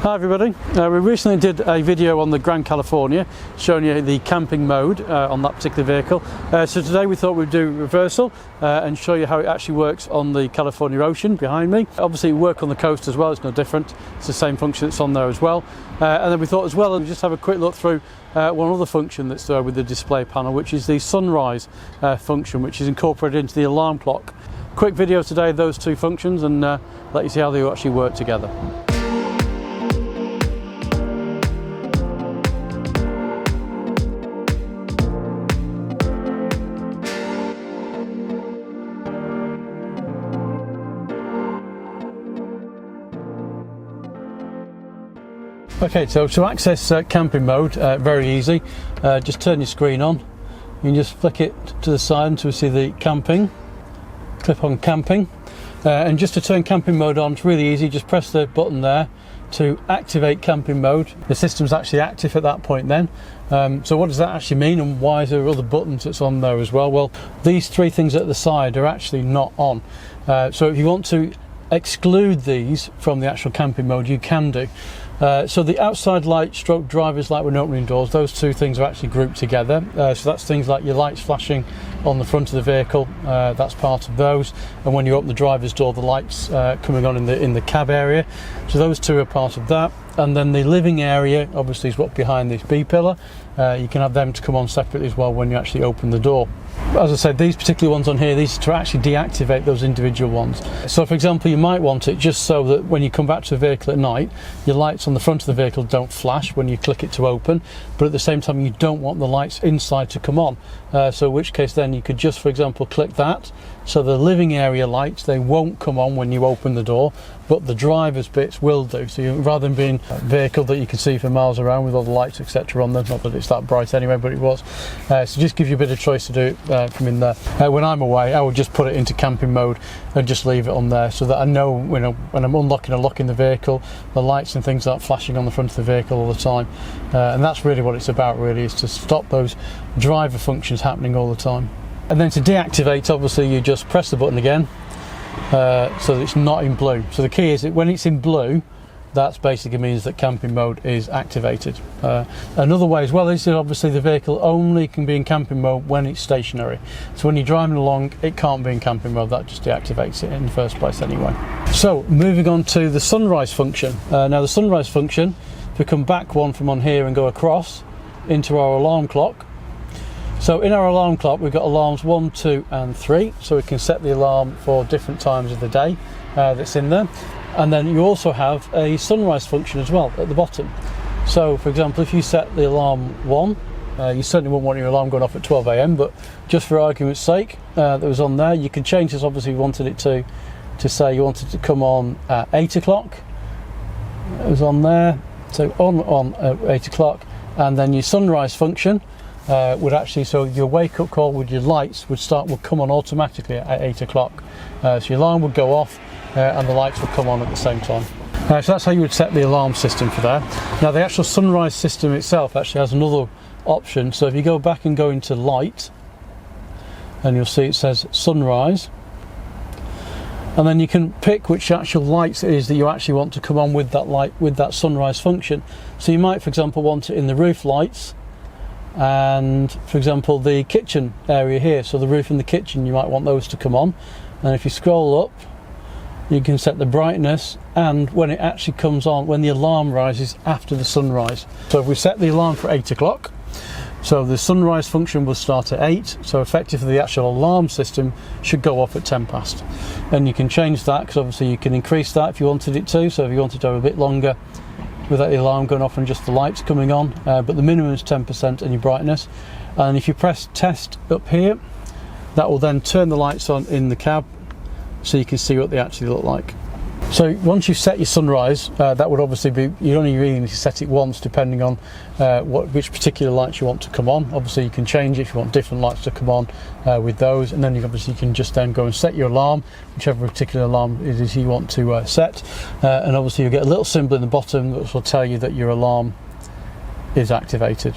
Hi everybody, we recently did a video on the Grand California showing you the camping mode on that particular vehicle. So today we thought we'd do reversal and show you how it actually works on the California Ocean behind me. Obviously it works on the coast as well, it's no different, it's the same function that's on there as well. And then we thought as well, just have a quick look through one other function that's there with the display panel, which is the sunrise function, which is incorporated into the alarm clock. Quick video today of those two functions and let you see how they actually work together. Okay, so to access camping mode, very easy. Just turn your screen on. You can just flick it to the side until we see the camping. Click on camping. And just to turn camping mode on, it's really easy. Just press the button there to activate camping mode. The system's actually active at that point then. So what does that actually mean, and why is there other buttons that's on there as well? Well, these three things at the side are actually not on. So if you want to exclude these from the actual camping mode, you can do. So the outside light stroke driver's light when opening doors, those two things are actually grouped together. So that's things like your lights flashing on the front of the vehicle, that's part of those. And when you open the driver's door, the lights coming on in the cab area. So those two are part of that. And then the living area obviously is what's behind this B pillar. You can have them to come on separately as well when you actually open the door. As I said, these particular ones on here, these are to actually deactivate those individual ones. So for example, you might want it just so that when you come back to the vehicle at night, your lights on the front of the vehicle don't flash when you click it to open, but at the same time you don't want the lights inside to come on. So in which case then you could just, for example, click that, so the living area lights, they won't come on when you open the door, but the driver's bits will do. So you, rather than being a vehicle that you can see for miles around with all the lights etc on them, not that it's that bright anyway, but it was. So just give you a bit of choice to do it from in there. When I'm away, I would just put it into camping mode and just leave it on there, so that I know, you know, when I'm unlocking and locking the vehicle, the lights and things aren't flashing on the front of the vehicle all the time. And that's really what it's about, really, is to stop those driver functions happening all the time. And then to deactivate, obviously you just press the button again, so that it's not in blue. So the key is that when it's in blue, that basically means that camping mode is activated. Another way as well is that obviously the vehicle only can be in camping mode when it's stationary. So when you're driving along, it can't be in camping mode. That just deactivates it in the first place anyway. So moving on to the sunrise function. Now the sunrise function, if we come back one from on here and go across into our alarm clock. So in our alarm clock, we've got alarms 1, 2 and 3, so we can set the alarm for different times of the day that's in there. And then you also have a sunrise function as well at the bottom. So for example, if you set the alarm 1, you certainly wouldn't want your alarm going off at 12 AM, but just for argument's sake, that was on there. You can change this, obviously you wanted it to say you wanted to come on at 8 o'clock. It was on there, so on at 8 o'clock. And then your sunrise function would actually, so your wake up call with your lights would come on automatically at 8 o'clock. So your alarm would go off and the lights would come on at the same time. So that's how you would set the alarm system for there. Now the actual sunrise system itself actually has another option. So if you go back and go into light, and you'll see it says sunrise, and then you can pick which actual lights it is that you actually want to come on with that light, with that sunrise function. So you might, for example, want it in the roof lights, and for example the kitchen area here, so the roof and the kitchen, you might want those to come on. And if you scroll up, you can set the brightness and when it actually comes on, when the alarm rises after the sunrise. So if we set the alarm for 8 o'clock, so the sunrise function will start at 8, so effectively the actual alarm system should go off at 10 past. And you can change that, because obviously you can increase that if you wanted it to, so if you wanted to have a bit longer without the alarm going off and just the lights coming on, but the minimum is 10% in your brightness. And if you press test up here, that will then turn the lights on in the cab so you can see what they actually look like. So once you've set your sunrise, that would obviously be, you only really need to set it once depending on which particular lights you want to come on. Obviously you can change it if you want different lights to come on with those, and then you obviously can just then go and set your alarm, whichever particular alarm it is you want to set, and obviously you'll get a little symbol in the bottom that will tell you that your alarm is activated.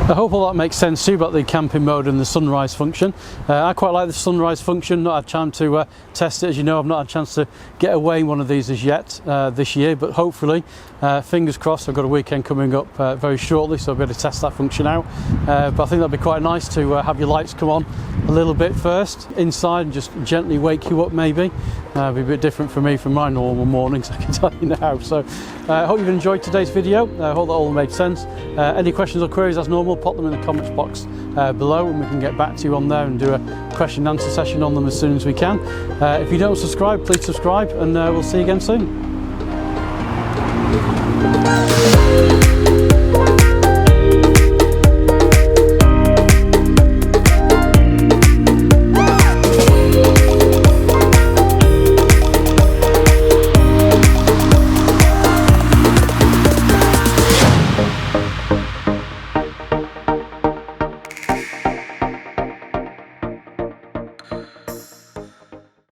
I hope all that makes sense to you about the camping mode and the sunrise function. I quite like the sunrise function. Not had time to test it, as you know. I've not had a chance to get away in one of these as yet this year, but hopefully, fingers crossed, I've got a weekend coming up very shortly, so I'll be able to test that function out. But I think that'd be quite nice to have your lights come on a little bit first inside and just gently wake you up maybe. Be a bit different for me from my normal mornings, I can tell you now. So I hope you've enjoyed today's video. I hope that all made sense. Any questions or queries as normal, pop them in the comments box below and we can get back to you on there and do a question and answer session on them as soon as we can. If you don't subscribe, please subscribe, and we'll see you again soon.